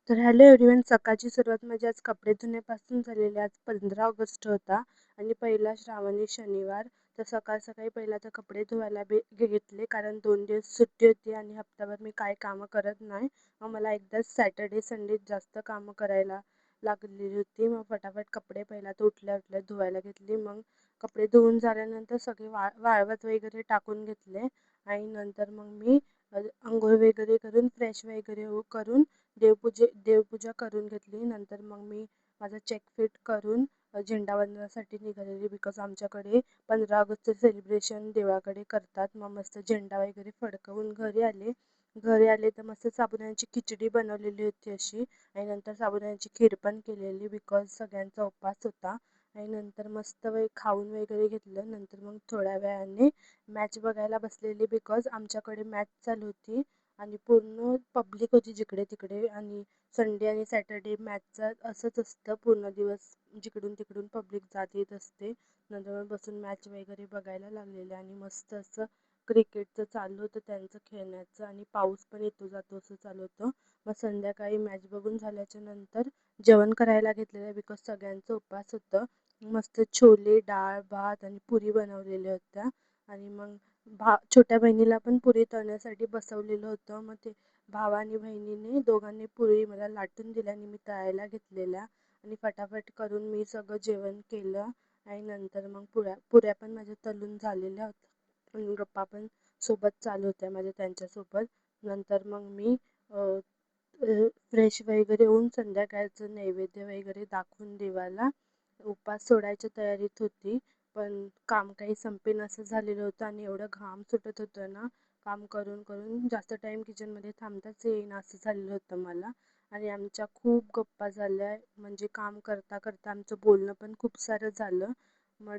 तर hello everyone, सकाळची सुरुवात माझी आज कपडे धुण्यापासून झालेली. आज 15 ऑगस्ट होता आणि पहिला श्रावणी शनिवार. तर सकाळ सकाळी पहिला तर कपडे धुवायला घेतले, कारण 2 दिवस सुट्टी होती आणि हप्ताभर मी काय कामं करत नाही. मग मला एकदाच सॅटर्डे संडे जास्त कामं करायला लागलेली होती. मग फटाफट कपडे पहिला तर उठल्या उठल्या धुवायला घेतली. मग कपडे धुवून झाल्यानंतर सगळे वाळवत वगैरे टाकून घेतले आणि नंतर मग मी अंघोळ वगैरे करून फ्रेश वगैरे करून देवपूजा करून घेतली. नंतर मग मी माझा चेक फिट करून झेंडावंदनासाठी निघालेली, बिकॉज आमच्याकडे 15 ऑगस्टचं सेलिब्रेशन देवाकडे करतात. मग मस्त झेंडा वगैरे फडकवून घरी आले तर मस्त साबुदाण्याची खिचडी बनवलेली होती अशी, आणि नंतर साबुदाण्याची खीर पण केलेली, बिकॉज सगळ्यांचा उपवास होता. आणि नंतर मस्त खाऊन वगैरे घेतलं. नंतर मग थोड्या वेळाने मॅच बघायला बसलेली, बिकॉज आमच्याकडे मॅच चालू होती आणि पूर्ण पब्लिक होती जिकडे तिकडे. आणि संडे आणि सॅटर्डे मॅचचं असंच असतं, पूर्ण दिवस जिकडून तिकडून पब्लिक जात येत असते. नंतर बसून मॅच वगैरे बघायला लागलेले आणि मस्त असं क्रिकेटचं चालू होतं, त्यांचं खेळण्याचं, आणि पाऊस पण येतो जातो असं चालू होतं. मग संध्याकाळी मॅच बघून झाल्याच्या नंतर जेवण करायला घेतलेलं, बिकॉज सगळ्यांचं उपवास होतं. मस्त छोले, डाळ, भात आणि पुरी बनवलेल्या होत्या. आणि मग छोट्या बहिणीला पण पुरी तळण्यासाठी बसवलेलं होतं. मग ते भावा आणि बहिणीने दोघांनी पुरी मला लाटून दिल्या आणि मी तळायला घेतलेल्या, आणि फटाफट करून मी सगळं जेवण केलं. आणि नंतर मग पुऱ्या पण माझ्या तळून झालेल्या होत्या आणि गप्पा पण सोबत चालू होत्या माझ्या त्यांच्यासोबत. नंतर मग मी फ्रेश वगैरे होऊन संध्याकाळचं नैवेद्य वगैरे दाखवून देवाला उपवास सोडायच्या तयारीत होती. पण काम काही संपेन असं झालेलं होतं आणि एवढं घाम सुटत होतं ना, काम करून करून जास्त टाईम किचनमध्ये थांबताच येईना असं झालेलं होतं मला. आणि आमच्या खूप गप्पा झाल्या, म्हणजे काम करता करता आमचं बोलणं पण खूप सारं झालं. मग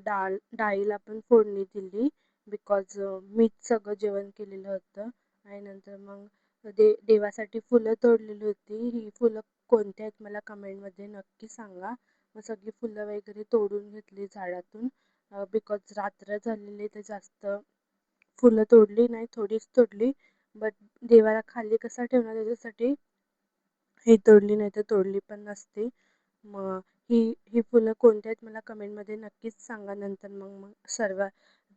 डाळीला पण फोडणी दिली, बिकॉज मीच सगळं जेवण केलेलं होतं. आणि नंतर मग देवासाठी फुलं तोडलेली होती. ही फुलं कोणती आहेत मला कमेंटमध्ये नक्की सांगा. मग सगळी फुलं वगैरे तोडून घेतली झाडातून, बिकॉज रात्र झालेली तर जास्त फुलं तोडली नाही, थोडीच तोडली. बट देवाला खाली कसा ठेवणार त्याच्यासाठी ही तोडली, नाही तर तोडली पण नसती. मग ही ही फुलं कोणती आहेत मला कमेंटमध्ये नक्कीच सांगा. नंतर मग मग सर्व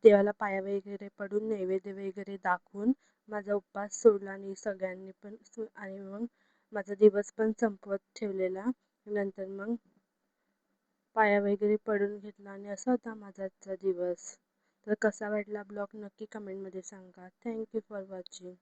देवाला पाया वगैरे पडून नैवेद्य वगैरे दाखवून माझा उपवास सोडला आणि सगळ्यांनी पण आणि मग माझा दिवस पण संपवत ठेवलेला. नंतर मग पाया वगैरे पडून घेतला आणि असा होता माझा आजचा दिवस. तर कसा वाटला ब्लॉग नक्की कमेंटमध्ये सांगा. Thank you for watching.